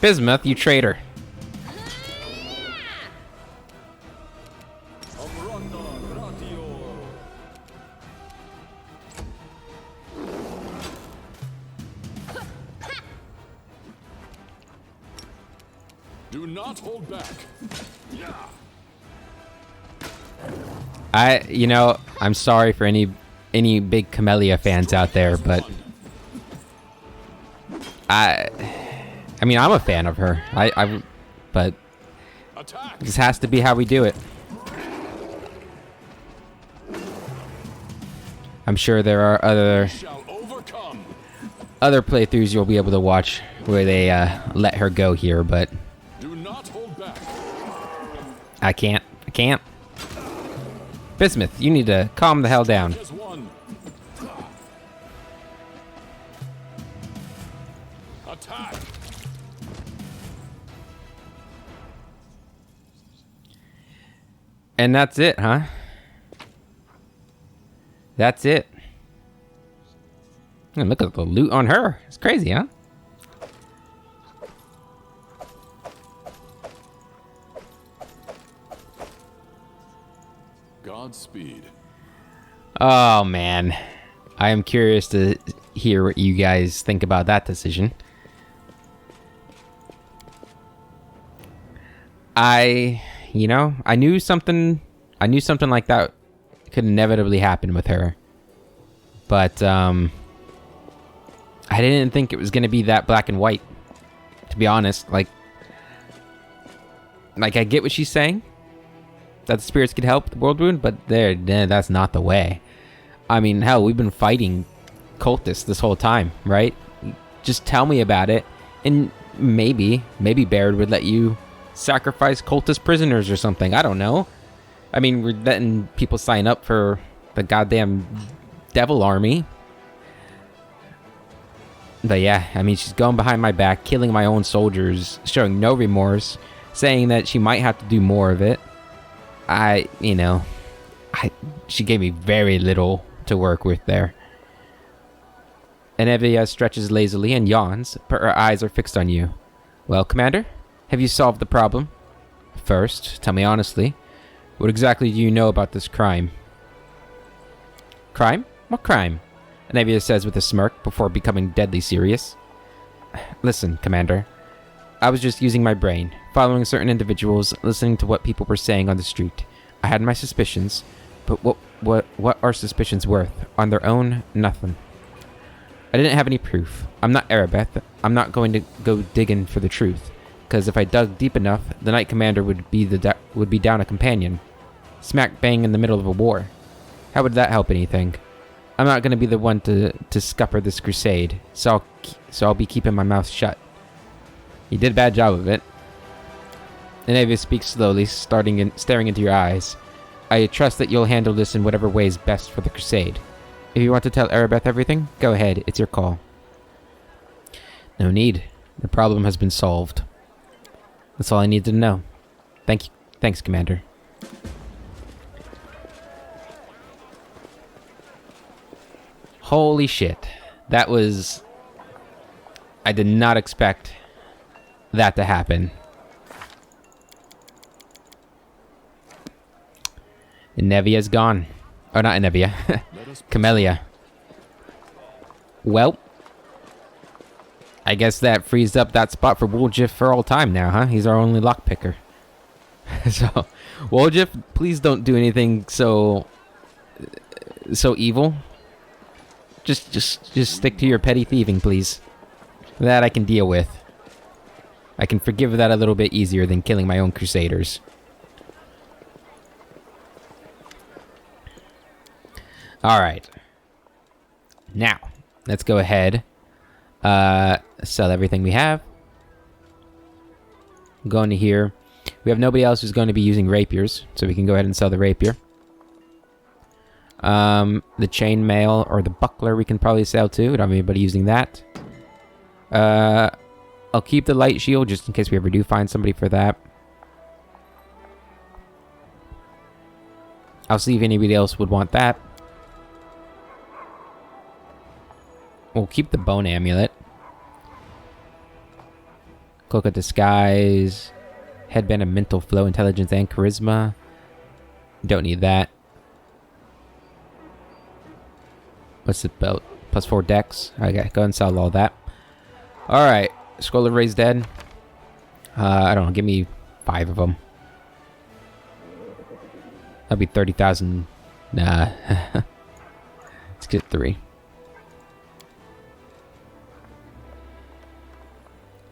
Bismuth, you traitor. Do not hold back. Yeah. I'm sorry for any big Camellia fans out there, but I mean, I'm a fan of her. But Attack. this has to be how we do it. I'm sure there are Shall overcome. other playthroughs you'll be able to watch where they let her go here, but Do not hold back. I can't. Bismuth, you need to calm the hell down. As one. Attack. And that's it, huh? That's it. And look at the loot on her. It's crazy, huh? Godspeed. Oh, man. I am curious to hear what you guys think about that decision. I knew something like that could inevitably happen with her. But, I didn't think it was going to be that black and white, to be honest. Like, I get what she's saying, that the spirits could help the world wound, but that's not the way. I mean, hell, we've been fighting cultists this whole time, right? Just tell me about it, and maybe Baird would let you sacrifice cultist prisoners or something. I don't know. I mean, we're letting people sign up for the goddamn devil army. But yeah, I mean, she's going behind my back, killing my own soldiers, showing no remorse, saying that she might have to do more of it. She gave me very little to work with there. Anevia stretches lazily and yawns, but her eyes are fixed on you. Well, Commander, have you solved the problem? First, tell me honestly, what exactly do you know about this crime? Crime? What crime? Anevia says with a smirk before becoming deadly serious. Listen, Commander. I was just using my brain, following certain individuals, listening to what people were saying on the street. I had my suspicions, but what are suspicions worth? On their own, nothing. I didn't have any proof. I'm not Arabeth. I'm not going to go digging for the truth, because if I dug deep enough, the Knight Commander would be down a companion, smack bang in the middle of a war. How would that help anything? I'm not going to be the one to scupper this crusade, so I'll be keeping my mouth shut. You did a bad job of it. Anevia speaks slowly, staring into your eyes. I trust that you'll handle this in whatever way is best for the crusade. If you want to tell Arabeth everything, go ahead, it's your call. No need. The problem has been solved. That's all I need to know. Thanks, Commander. Holy shit. That was... I did not expect that to happen. Anevia's gone. Oh, not Anevia. Camellia. Well, I guess that frees up that spot for Woljif for all time now, huh? He's our only lockpicker. So, Woljif, please don't do anything so evil. Just stick to your petty thieving, please. That I can deal with. I can forgive that a little bit easier than killing my own crusaders. Alright. Now, let's go ahead. Sell everything we have. Go into here. We have nobody else who's going to be using rapiers, so we can go ahead and sell the rapier. The chainmail or the buckler we can probably sell too. We don't have anybody using that. I'll keep the light shield just in case we ever do find somebody for that. I'll see if anybody else would want that. We'll keep the bone amulet. Cloak of disguise. Headband of mental flow, intelligence, and charisma. Don't need that. What's it about? +4 dex. Okay, go ahead and sell all that. Alright. Scroll of Raised Dead. I don't know, give me 5 of them. That'll be 30,000. Nah. Let's get 3.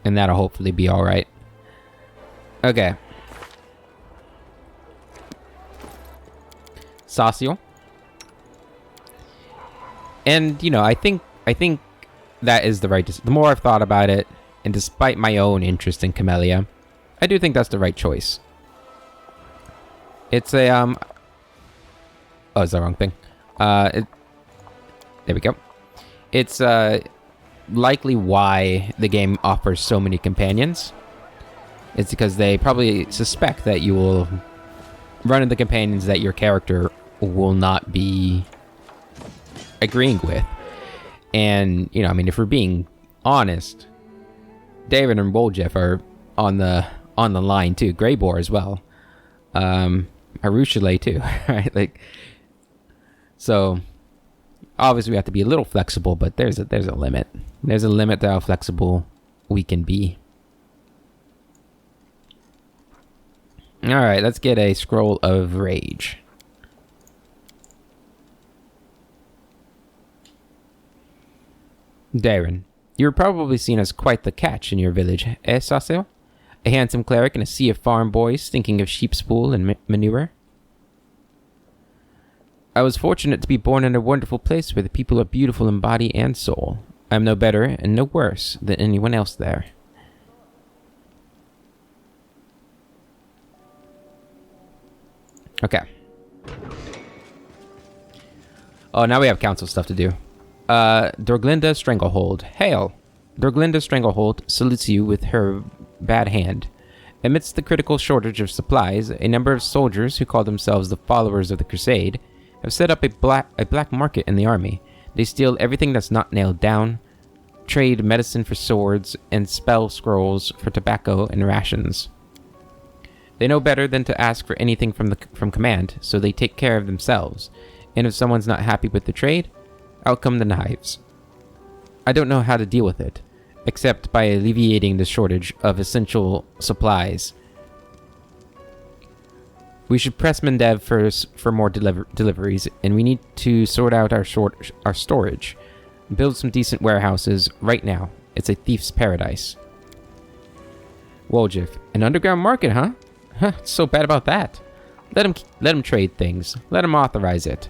And that'll hopefully be alright. Okay. Saucial. And, you know, I think that is the right... The more I've thought about it, and despite my own interest in Camellia, I do think that's the right choice. It's a, Oh, it's the wrong thing. There we go. It's, likely why the game offers so many companions. It's because they probably suspect that you will run into companions that your character will not be agreeing with. And, you know, I mean, if we're being honest, David and Woljef are on the line too. Greybor as well. Arushale too, right? Like, so obviously we have to be a little flexible, but there's a limit. There's a limit to how flexible we can be. Alright, let's get a Scroll of Rage. Darren, you're probably seen as quite the catch in your village, eh, Saucial? A handsome cleric in a sea of farm boys thinking of sheep's wool and manure. I was fortunate to be born in a wonderful place where the people are beautiful in body and soul. I am no better and no worse than anyone else there. Okay. Oh, now we have council stuff to do. Dorglinda Stranglehold. Hail! Dorglinda Stranglehold salutes you with her bad hand. Amidst the critical shortage of supplies, a number of soldiers who call themselves the followers of the Crusade have set up a black market in the army. They steal everything that's not nailed down, trade medicine for swords, and spell scrolls for tobacco and rations. They know better than to ask for anything from command, so they take care of themselves. And if someone's not happy with the trade, out come the knives. I don't know how to deal with it, except by alleviating the shortage of essential supplies. We should press Mendev for more deliveries, and we need to sort out our storage. Build some decent warehouses right now. It's a thief's paradise. Woljef, an underground market, huh? Huh, what's so bad about that? Let him trade things. Let him authorize it.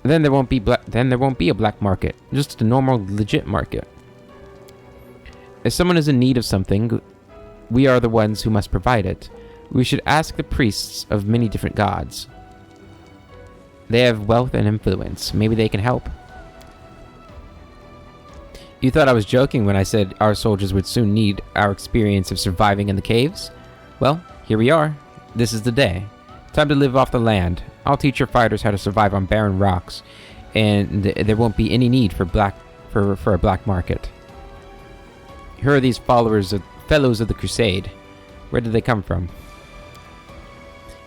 Then there won't be a black market, just a normal, legit market. If someone is in need of something, we are the ones who must provide it. We should ask the priests of many different gods. They have wealth and influence. Maybe they can help. You thought I was joking when I said our soldiers would soon need our experience of surviving in the caves? Well, here we are. This is the day. Time to live off the land. I'll teach your fighters how to survive on barren rocks, and there won't be any need for a black market. Who are these fellows of the Crusade? Where did they come from?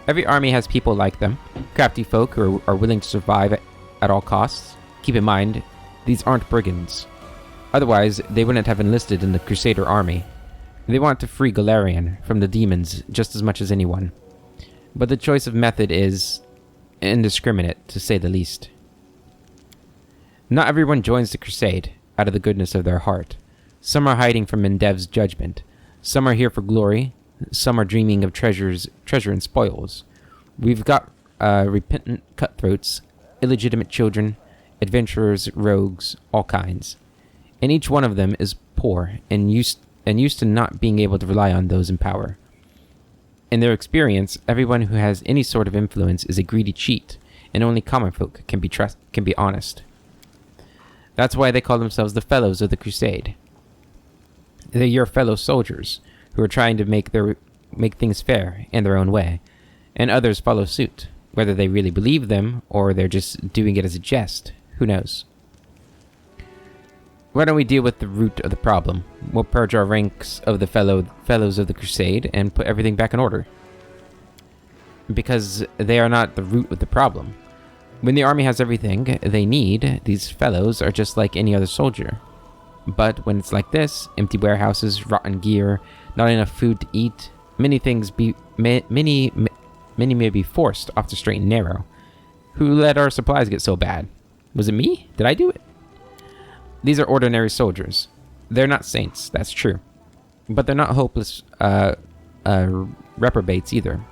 Every army has people like them, crafty folk who are willing to survive at all costs. Keep in mind, these aren't brigands. Otherwise, they wouldn't have enlisted in the Crusader army. They want to free Galarian from the demons just as much as anyone. But the choice of method is indiscriminate, to say the least. Not everyone joins the Crusade out of the goodness of their heart. Some are hiding from Mendev's judgment. Some are here for glory. Some are dreaming of treasure and spoils. We've got repentant cutthroats illegitimate children, adventurers, rogues, all kinds. And each one of them is poor and used to not being able to rely on those in power. In their experience, everyone who has any sort of influence is a greedy cheat, and only common folk can be honest. That's why they call themselves the Fellows of the Crusade. They're your fellow soldiers who are trying to make things fair in their own way, and others follow suit. Whether they really believe them or they're just doing it as a jest, who knows? Why don't we deal with the root of the problem? We'll purge our ranks of the Fellows of the Crusade and put everything back in order. Because they are not the root of the problem. When the army has everything they need, these fellows are just like any other soldier. But when it's like this, empty warehouses, rotten gear, not enough food to eat, many may be forced off the straight and narrow. Who let our supplies get so bad? Was it me? Did I do it? These are ordinary soldiers. They're not saints, that's true. But they're not hopeless reprobates either.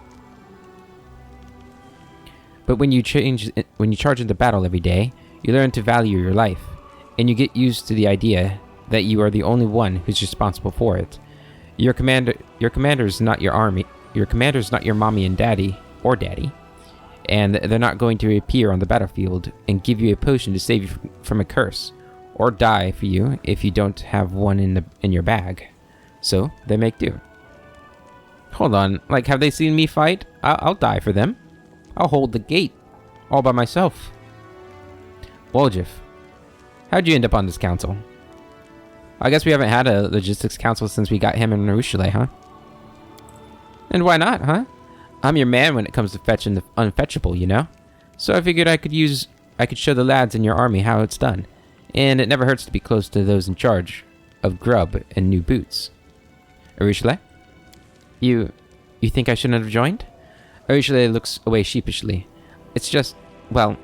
But when you charge into battle every day, you learn to value your life, and you get used to the idea that you are the only one who's responsible for it. Your commander is not your army. Your commander is not your mommy and daddy, and they're not going to appear on the battlefield and give you a potion to save you from a curse, or die for you if you don't have one in your bag. So they make do. Hold on, like, have they seen me fight? I'll die for them. I'll hold the gate all by myself. Woljif, how'd you end up on this council? I guess we haven't had a logistics council since we got him in Narushalay, huh? And why not, huh? I'm your man when it comes to fetching the unfetchable, you know? So I figured I could show the lads in your army how it's done. And it never hurts to be close to those in charge of grub and new boots. Arushalay? You think I shouldn't have joined? Arushalay looks away sheepishly. It's just, well,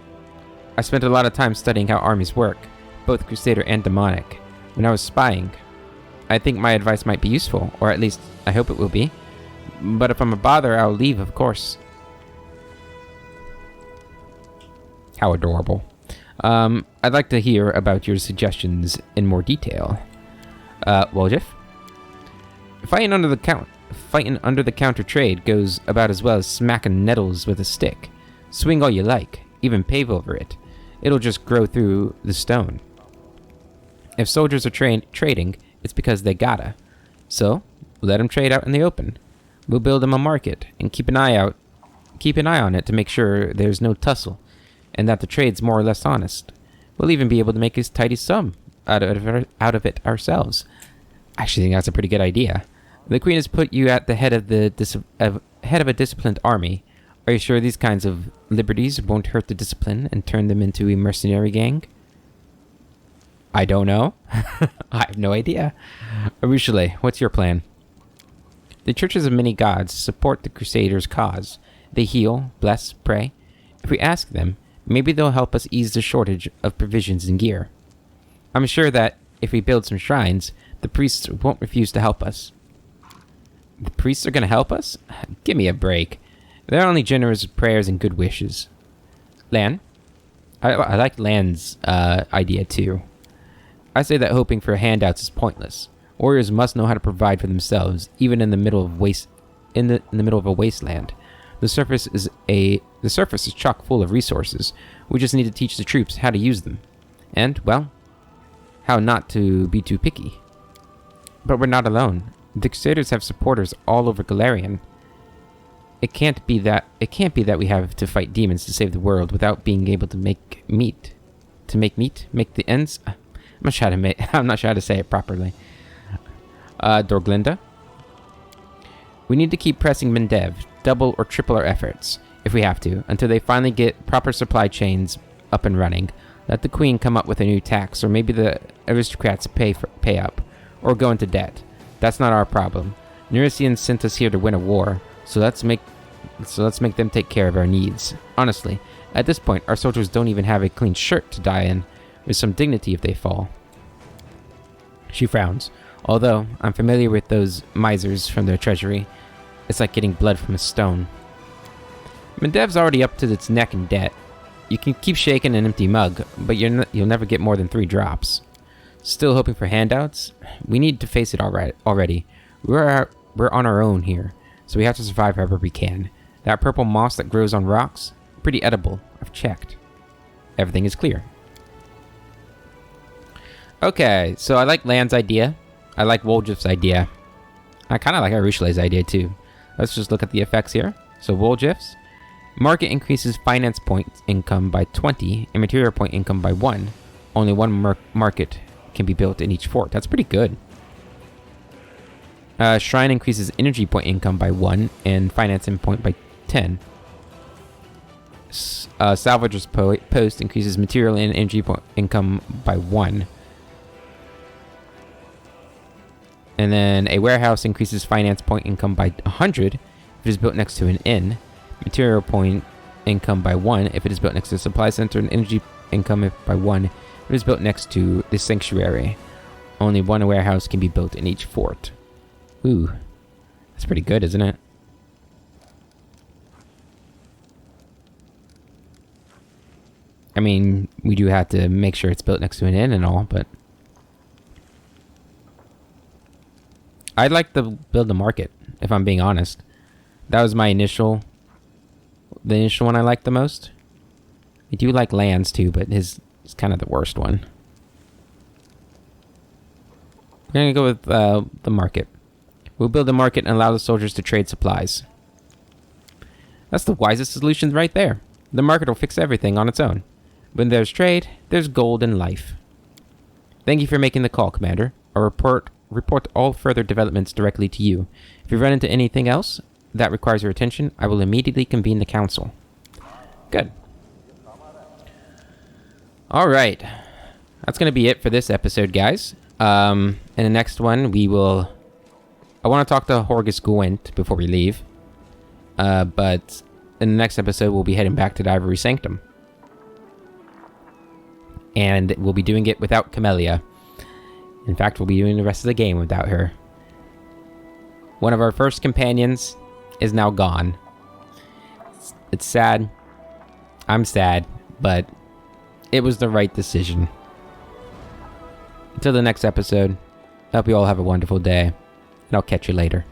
I spent a lot of time studying how armies work, both Crusader and demonic. When I was spying, I think my advice might be useful, or at least I hope it will be. But if I'm a bother, I'll leave, of course. How adorable. I'd like to hear about your suggestions in more detail. Woljif? Fighting under the counter trade goes about as well as smacking nettles with a stick. Swing all you like, even pave over it. It'll just grow through the stone. If soldiers are trading, it's because they gotta. So, let them trade out in the open. We'll build them a market and keep an eye on it to make sure there's no tussle, and that the trade's more or less honest. We'll even be able to make a tidy sum out of it ourselves. I actually think that's a pretty good idea. The Queen has put you at the head of a disciplined army. Are you sure these kinds of liberties won't hurt the discipline and turn them into a mercenary gang? I don't know. I have no idea. Arushalay, what's your plan? The churches of many gods support the Crusaders' cause. They heal, bless, pray. If we ask them, maybe they'll help us ease the shortage of provisions and gear. I'm sure that if we build some shrines, the priests won't refuse to help us. The priests are going to help us? Give me a break. They're only generous with prayers and good wishes. Lan? I like Lan's idea too. I say that hoping for handouts is pointless. Warriors must know how to provide for themselves, even in the middle of a wasteland. The surface is chock full of resources. We just need to teach the troops how to use them. And, well, how not to be too picky. But we're not alone. The Crusaders have supporters all over Galarian. It can't be that we have to fight demons to save the world without being able to make meat. Make the ends. I'm not sure how to say it properly. Dorglinda? We need to keep pressing Mendev, double or triple our efforts, if we have to, until they finally get proper supply chains up and running. Let the Queen come up with a new tax, or maybe the aristocrats pay up, or go into debt. That's not our problem. Neuricians sent us here to win a war, so let's make them take care of our needs. Honestly, at this point, our soldiers don't even have a clean shirt to die in, with some dignity if they fall. She frowns. Although, I'm familiar with those misers from their treasury. It's like getting blood from a stone. Mendev's already up to its neck in debt. You can keep shaking an empty mug, but you'll never get more than 3 drops. Still hoping for handouts? We need to face it already. We're on our own here, so we have to survive however we can. That purple moss that grows on rocks? Pretty edible. I've checked. Everything is clear. Okay, so I like Land's idea. I like Woljif's idea. I kind of like Arushale's idea too. Let's just look at the effects here. So Woljif's. Market increases finance point income by 20 and material point income by 1. Only one market can be built in each fort. That's pretty good. Shrine increases energy point income by 1 and finance point by 10. Salvager's post increases material and energy point income by 1. And then a warehouse increases finance point income by 100 if it is built next to an inn. Material point income by 1 if it is built next to a supply center, and energy income by 1 if it is built next to the sanctuary. Only one warehouse can be built in each fort. Ooh, that's pretty good, isn't it? I mean, we do have to make sure it's built next to an inn and all, but I'd like to build a market, if I'm being honest. That was my the initial one I liked the most. I do like Lands too, but his is kind of the worst one. We're gonna go with the market. We'll build a market and allow the soldiers to trade supplies. That's the wisest solution right there. The market will fix everything on its own. When there's trade, there's gold and life. Thank you for making the call, Commander. I'll report all further developments directly to you. If you run into anything else that requires your attention, I will immediately convene the council. Good. Alright. That's going to be it for this episode, guys. In the next one, I want to talk to Horgus Gwent before we leave. But in the next episode, we'll be heading back to the Ivory Sanctum. And we'll be doing it without Camellia. In fact, we'll be doing the rest of the game without her. One of our first companions is now gone. It's sad. I'm sad, but it was the right decision. Until the next episode, I hope you all have a wonderful day, and I'll catch you later.